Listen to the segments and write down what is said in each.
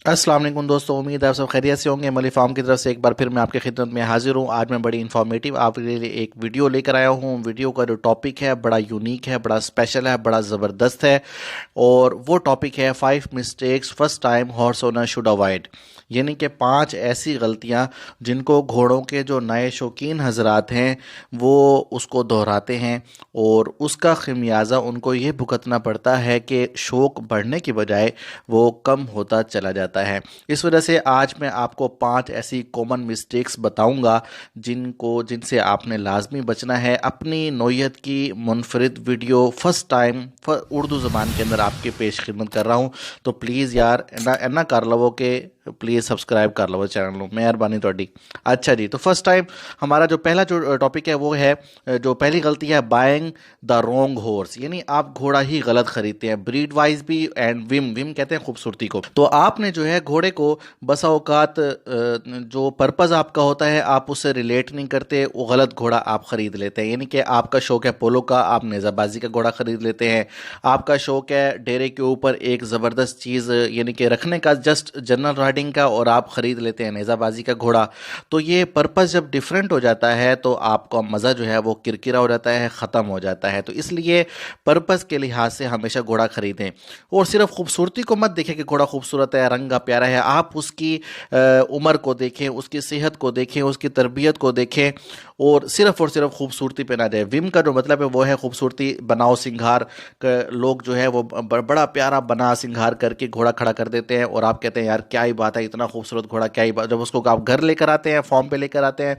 अस्सलाम वालेकुम दोस्तों, उम्मीद है आप सब खैरियत से होंगे। मली फार्म की तरफ से एक बार फिर मैं आपकी खिदमत में हाजिर हूँ। आज मैं बड़ी इन्फॉर्मेटिव आपके लिए एक वीडियो लेकर आया हूँ। वीडियो का जो टॉपिक है बड़ा यूनिक है, बड़ा स्पेशल है, बड़ा ज़बरदस्त है और वो टॉपिक है 5 mistakes first time horse owner should avoid. यानी कि 5 ऐसी गलतियाँ जिनको घोड़ों के जो नए शौकीन हजरात हैं वो उसको दोहराते हैं और उसका खमियाजा उनको ये भुगतना पड़ता है कि शौक बढ़ने की बजाय वो कम होता चला जाता है। इस वजह से आज मैं आपको 5 ऐसी कॉमन मिस्टेक्स बताऊंगा जिनसे आपने लाजमी बचना है। अपनी नौयत की मुनफरिद वीडियो फर्स्ट टाइम उर्दू ज़बान के अंदर आपके पेश खिदमत कर रहा हूँ, तो प्लीज़ यार एना कर लवो के प्लीज़ सब्सक्राइब कर लो चैनल, मेहरबानी थोड़ी। अच्छा जी, तो फर्स्ट टाइम हमारा जो पहला जो टॉपिक है वो है, जो पहली गलती है, बाइंग द रॉन्ग हॉर्स। यानी आप घोड़ा ही गलत खरीदते हैं, ब्रीड वाइज भी एंड विम कहते हैं खूबसूरती को। तो आपने जो है घोड़े को बसा औकात जो पर्पज़ आपका होता है आप उससे रिलेट नहीं करते, वो गलत घोड़ा आप ख़रीद लेते हैं। यानी कि आपका शौक है पोलो का, आप नेज़ाबाजी का घोड़ा ख़रीद लेते हैं। आपका शौक है डेरे के ऊपर एक ज़बरदस्त चीज़ यानी कि रखने का, जस्ट जनरल का, और आप ख़रीद लेते हैं नेज़ाबाजी का घोड़ा। तो ये पर्पज़ जब डिफरेंट हो जाता है तो आपका मज़ा जो है वो किरकिरा हो जाता है, ख़त्म हो जाता है। तो इसलिए पर्पज़ के लिहाज से हमेशा घोड़ा ख़रीदें और सिर्फ खूबसूरती को मत देखें कि घोड़ा खूबसूरत है, रंगा प्यारा है। आप उसकी उम्र को देखें, उसकी सेहत को देखें, उसकी तरबियत को देखें और सिर्फ खूबसूरती पे ना जाए। विम का जो मतलब है वो है खूबसूरती, बनाओ सिंगार। लोग जो है वो बड़ा प्यारा बना सिंगार करके घोड़ा खड़ा कर देते हैं और आप कहते हैं यार क्या ही बात है, इतना खूबसूरत घोड़ा, क्या ही बात। जब उसको आप घर लेकर आते हैं, फॉर्म पे लेकर आते हैं,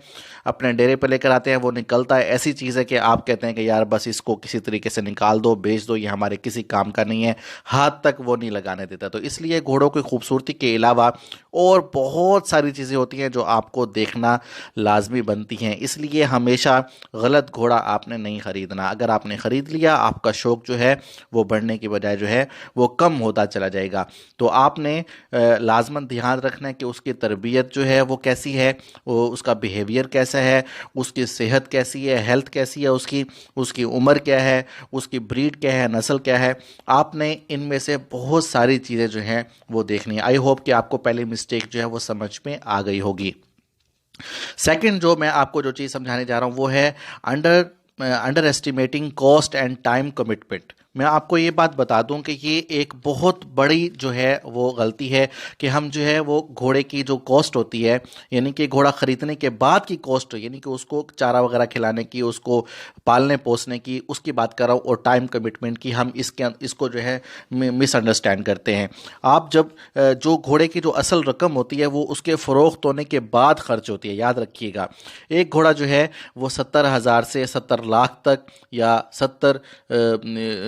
अपने डेरे पे लेकर आते हैं, वो निकलता है ऐसी चीज़ है कि आप कहते हैं कि यार बस इसको किसी तरीके से निकाल दो, बेच दो, ये हमारे किसी काम का नहीं है, हाथ तक वो नहीं लगाने देता। तो इसलिए घोड़ों की खूबसूरती के अलावा और बहुत सारी चीज़ें होती हैं जो आपको देखना लाजमी बनती हैं। इसलिए हमेशा गलत घोड़ा आपने नहीं ख़रीदना। अगर आपने ख़रीद लिया, आपका शौक़ जो है वो बढ़ने की बजाय जो है वो कम होता चला जाएगा। तो आपने लाजमन ध्यान रखना है कि उसकी तरबियत जो है वो कैसी है, वो उसका बिहेवियर कैसा है, उसकी सेहत कैसी है, हेल्थ कैसी है, उसकी उम्र क्या है, उसकी ब्रीड क्या है, नस्ल क्या है। आपने इनमें से बहुत सारी चीज़ें जो हैं वो देखनी है। आई होप कि आपको पहली मिस्टेक जो है वो समझ में आ गई होगी। सेकंड जो मैं आपको जो चीज़ समझाने जा रहा हूँ वो है under estimating cost and time commitment. मैं आपको ये बात बता दूं कि ये एक बहुत बड़ी जो है वो गलती है कि हम जो है वो घोड़े की जो कॉस्ट होती है, यानी कि घोड़ा ख़रीदने के बाद की कॉस्ट, यानी कि उसको चारा वगैरह खिलाने की, उसको पालने पोसने की, उसकी बात कर रहा हूँ, और टाइम कमिटमेंट की, हम इसको जो है मिसअंडरस्टैंड करते हैं। आप जब जो घोड़े की जो असल रकम होती है वो उसके फ़रोख्त होने के बाद खर्च होती है, याद रखिएगा। एक घोड़ा जो है वो 70,000 से 70 लाख तक या 70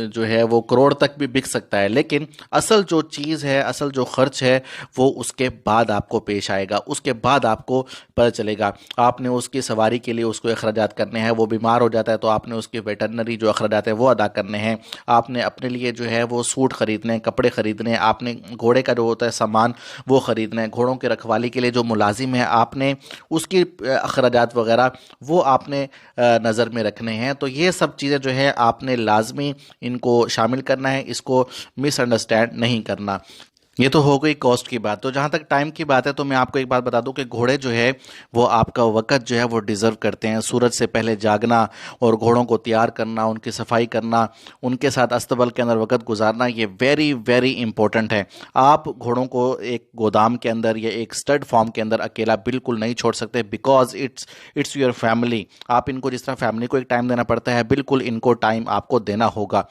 जो है वो करोड़ तक भी बिक सकता है, लेकिन असल जो चीज़ है, असल जो खर्च है वो उसके बाद आपको पेश आएगा। उसके बाद आपको पता चलेगा। आपने उसकी सवारी के लिए उसको अखराजात करने हैं, वो बीमार हो जाता है तो आपने उसके वेटरनरी जो अखराजात है वो अदा करने हैं। आपने अपने लिए जो है वो सूट खरीदने हैं, कपड़े खरीदने हैं, आपने घोड़े का जो होता है सामान वो खरीदना है। घोड़ों के रखवाली के लिए जो मुलाजिम है आपने उसकी अखराजात वगैरह वो आपने नज़र में रखने हैं। तो ये सब चीज़ें जो है आपने लाजमी इनको शामिल करना है, इसको मिसअंडरस्टैंड नहीं करना। ये तो हो गई कॉस्ट की बात। तो जहाँ तक टाइम की बात है तो मैं आपको एक बात बता दूं कि घोड़े जो है वो आपका वक़्त जो है वो डिज़र्व करते हैं। सूरज से पहले जागना और घोड़ों को तैयार करना, उनकी सफाई करना, उनके साथ अस्तबल के अंदर वक़्त गुजारना, ये वेरी वेरी इंपॉर्टेंट है। आप घोड़ों को एक गोदाम के अंदर या एक स्टड फार्म के अंदर अकेला बिल्कुल नहीं छोड़ सकते, बिकॉज इट्स योर फैमिली। आप इनको जिस तरह फैमिली को एक टाइम देना पड़ता है, बिल्कुल इनको टाइम आपको देना होगा।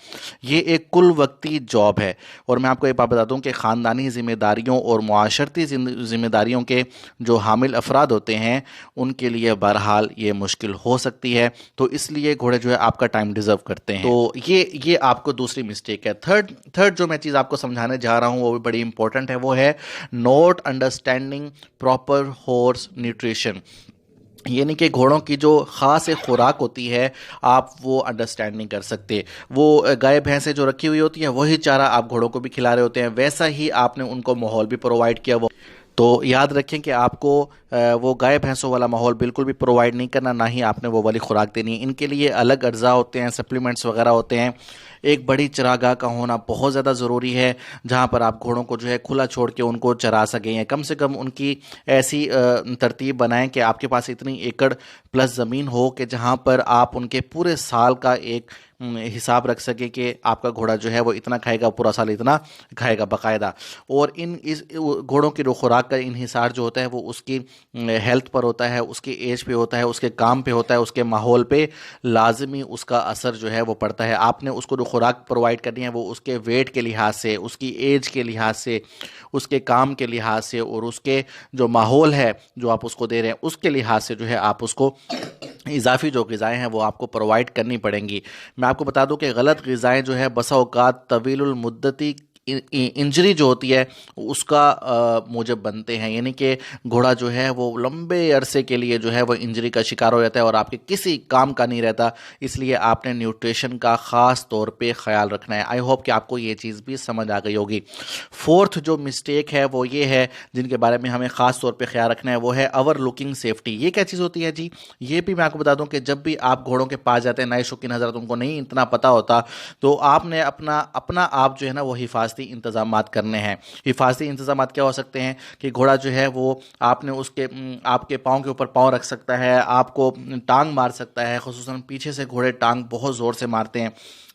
ये एक कुल वक्ती जॉब है। और मैं आपको एक बात बता दूँ कि ख़ानदानी जिम्मेदारियों और मुआशरती जिम्मेदारियों के जो हामिल अफराद होते हैं उनके लिए बहरहाल ये मुश्किल हो सकती है। तो इसलिए घोड़े जो है आपका टाइम डिज़र्व करते हैं। तो ये आपको दूसरी मिस्टेक है। थर्ड जो मैं चीज़ आपको समझाने जा रहा हूँ वो भी बड़ी इंपॉर्टेंट है, वो है not understanding proper horse nutrition. यानी कि घोड़ों की जो ख़ास एक खुराक होती है आप वो अंडरस्टैंड नहीं कर सकते। वो गाय भैंसें जो रखी हुई होती हैं वही चारा आप घोड़ों को भी खिला रहे होते हैं, वैसा ही आपने उनको माहौल भी प्रोवाइड किया। वो तो याद रखें कि आपको वो गाय भैंसों वाला माहौल बिल्कुल भी प्रोवाइड नहीं करना, ना ही आपने वो वाली खुराक देनी है। इनके लिए अलग अज्जा होते हैं, सप्लीमेंट्स वगैरह होते हैं। एक बड़ी चरागाह का होना बहुत ज़्यादा ज़रूरी है, जहाँ पर आप घोड़ों को जो है खुला छोड़ के उनको चरा सकें, या कम से कम उनकी ऐसी तरतीब बनाएं कि आपके पास इतनी एकड़ प्लस ज़मीन हो कि जहाँ पर आप उनके पूरे साल का एक हिसाब रख सके कि आपका घोड़ा जो है वो इतना खाएगा, पूरा साल इतना खाएगा बाकायदा। और इस घोड़ों की जो खुराक का इन्हिसार जो होता है वो उसकी हेल्थ पर होता है, उसकी एज पे होता है, उसके काम पे होता है, उसके माहौल पे लाजमी उसका असर जो है वो पड़ता है। आपने उसको जो खुराक प्रोवाइड करनी है वो उसके वेट के लिहाज से, उसकी एज के लिहाज से, उसके काम के लिहाज से, और उसके जो माहौल है जो आप उसको दे रहे हैं उसके लिहाज से जो है आप उसको इजाफी जो ग़िज़ाएँ हैं वो आपको प्रोवाइड करनी पड़ेंगी। मैं आपको बता दूं कि गलत ग़िज़ाएँ जो है बसा औक़ात तवीलुल मुद्दती इंजरी जो होती है उसका मूजब बनते हैं, यानी कि घोड़ा जो है वो लंबे अरसे के लिए जो है वो इंजरी का शिकार हो जाता है और आपके किसी काम का नहीं रहता। इसलिए आपने न्यूट्रिशन का ख़ास तौर पे ख्याल रखना है। आई होप कि आपको ये चीज़ भी समझ आ गई होगी। फोर्थ जो मिस्टेक है वो ये है, जिनके बारे में हमें ख़ास तौर पे ख्याल रखना है, वो है ओवर लुकिंग सेफ्टी। ये क्या चीज़ होती है जी? ये भी मैं आपको बता दूं कि जब भी आप घोड़ों के पास जाते हैं, नए शौकीन हज़रात उनको नहीं इतना पता होता, तो आपने अपना आप जो है ना वो हिफाजती इंतजामात करने हैं। हिफाजती इंतजामात क्या हो सकते हैं कि घोड़ा जो है वो आपने आपके पाँव के ऊपर पाँव रख सकता है, आपको टांग मार सकता है, खुसूसन पीछे से घोड़े टांग बहुत ज़ोर से मारते हैं।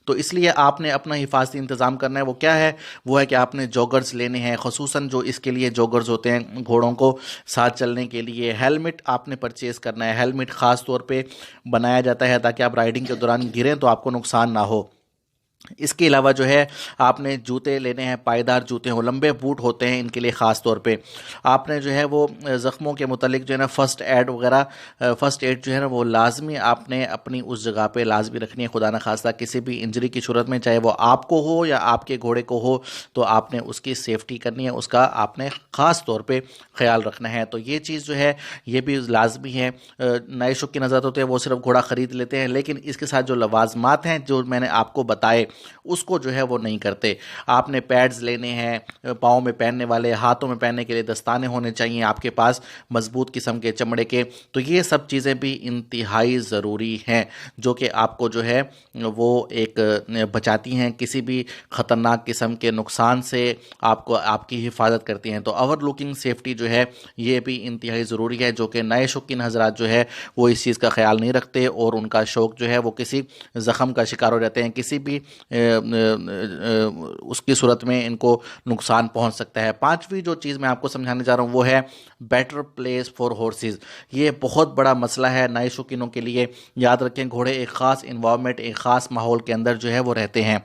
तो इसलिए आपने अपना हिफाजती इंतज़ाम करना है। वो क्या है? वो है कि आपने जॉगर्स लेने हैं, खुसूसन जो इसके लिए जॉगर्स होते हैं घोड़ों को साथ चलने के लिए। हेलमेट आपने परचेज़ करना है। हेलमेट ख़ास तौर पे बनाया जाता है ताकि आप राइडिंग के दौरान गिरें तो आपको नुकसान ना हो। इसके अलावा जो है आपने जूते लेने हैं, पायदार जूते हों, लंबे बूट होते हैं इनके लिए ख़ास तौर पे। आपने जो है वो ज़ख्मों के मुतालिक जो है ना फ़र्स्ट एड वगैरह, फ़र्स्ट एड जो है ना वो लाजमी आपने अपनी उस जगह पे लाजमी रखनी है। खुदा न खास्ता किसी भी इंजरी की सूरत में, चाहे वो आपको हो या आपके घोड़े को हो, तो आपने उसकी सेफ्टी करनी है, उसका आपने ख़ास तौर पर ख्याल रखना है। तो ये चीज़ जो है ये भी लाजमी है। नए शौकीन हज़रात होते हैं वो सिर्फ घोड़ा ख़रीद लेते हैं, लेकिन इसके साथ जो लवाजमात हैं जो मैंने आपको बताए उसको जो है वो नहीं करते। आपने पैड्स लेने हैं, पाँव में पहनने वाले, हाथों में पहनने के लिए दस्ताने होने चाहिए आपके पास मजबूत किस्म के चमड़े के। तो ये सब चीज़ें भी इंतहाई ज़रूरी हैं जो कि आपको जो है वो एक बचाती हैं किसी भी ख़तरनाक किस्म के नुकसान से, आपको आपकी हिफाजत करती हैं। तो ओवर लुकिंग सेफ्टी जो है ये भी इंतहाई ज़रूरी है, जो कि नए शौकीन हज़रात जो है वो इस चीज़ का ख्याल नहीं रखते और उनका शौक़ जो है वो किसी ज़ख़म का शिकार हो जाते हैं, किसी भी उसकी सूरत में इनको नुकसान पहुंच सकता है। पांचवी जो चीज़ मैं आपको समझाने जा रहा हूं वो है बेटर प्लेस फॉर हॉर्सेस। ये बहुत बड़ा मसला है नए शौकीनों के लिए। याद रखें, घोड़े एक ख़ास इन्वायरमेंट, एक ख़ास माहौल के अंदर जो है वो रहते हैं।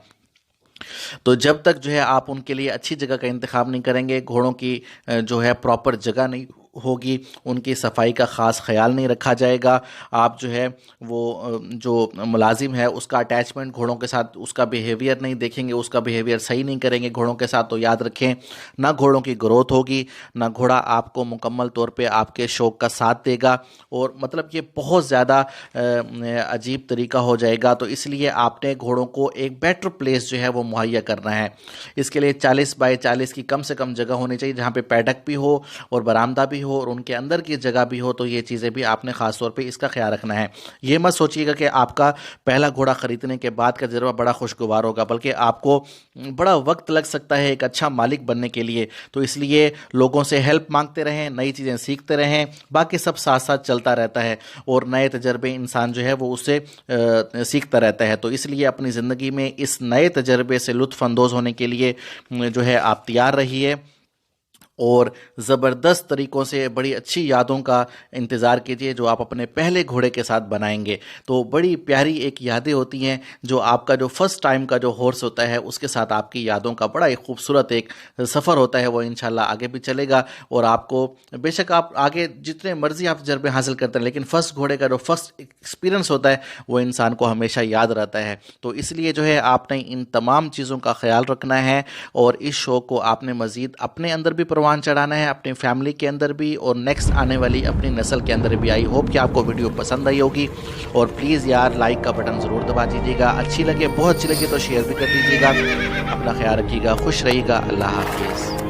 तो जब तक जो है आप उनके लिए अच्छी जगह का इंतखाब नहीं करेंगे, घोड़ों की जो है प्रॉपर जगह नहीं होगी, उनकी सफाई का ख़ास ख्याल नहीं रखा जाएगा, आप जो है वो जो मुलाजिम है उसका अटैचमेंट घोड़ों के साथ, उसका बिहेवियर नहीं देखेंगे, उसका बिहेवियर सही नहीं करेंगे घोड़ों के साथ, तो याद रखें ना घोड़ों की ग्रोथ होगी, ना घोड़ा आपको मुकम्मल तौर पे आपके शौक़ का साथ देगा, और मतलब ये बहुत ज़्यादा अजीब तरीका हो जाएगा। तो इसलिए आपने घोड़ों को एक बेटर प्लेस जो है वो मुहैया करना है। इसके लिए 40 बाई 40 की कम से कम जगह होनी चाहिए, जहाँ पे पैडक भी हो और बरामदा भी हो और उनके अंदर की जगह भी हो। तो ये चीज़ें भी आपने ख़ास तौर पे इसका ख्याल रखना है। ये मत सोचिएगा कि आपका पहला घोड़ा ख़रीदने के बाद का तजुर्बा बड़ा खुशगवार होगा, बल्कि आपको बड़ा वक्त लग सकता है एक अच्छा मालिक बनने के लिए। तो इसलिए लोगों से हेल्प मांगते रहें, नई चीज़ें सीखते रहें, बाकी सब साथ साथ चलता रहता है और नए तजर्बे इंसान जो है वो उससे सीखता रहता है। तो इसलिए अपनी ज़िंदगी में इस नए तजर्बे से लुत्फ़ अंदोज़ होने के लिए जो है आप तैयार रहिए और ज़बरदस्त तरीक़ों से बड़ी अच्छी यादों का इंतज़ार कीजिए जो आप अपने पहले घोड़े के साथ बनाएंगे। तो बड़ी प्यारी एक यादें होती हैं जो आपका जो फ़र्स्ट टाइम का जो हॉर्स होता है उसके साथ आपकी यादों का बड़ा एक खूबसूरत एक सफ़र होता है। वो इंशाल्लाह आगे भी चलेगा और आपको बेशक आप आगे जितने मर्ज़ी आप तजर्बे हासिल करते हैं, लेकिन फ़र्स्ट घोड़े का जो फ़र्स्ट एक्सपीरियंस होता है वो इंसान को हमेशा याद रहता है। तो इसलिए जो है आपने इन तमाम चीज़ों का ख्याल रखना है और इस शौक़ को आपने मज़ीद अपने अंदर भी चढ़ाना है, अपनी फैमिली के अंदर भी और नेक्स्ट आने वाली अपनी नस्ल के अंदर भी। आई होप कि आपको वीडियो पसंद आई होगी और प्लीज़ यार लाइक का बटन ज़रूर दबा दीजिएगा। अच्छी लगे, बहुत अच्छी लगे तो शेयर भी कर दीजिएगा। अपना ख्याल रखिएगा, खुश रहिएगा। अल्लाह हाफिज़।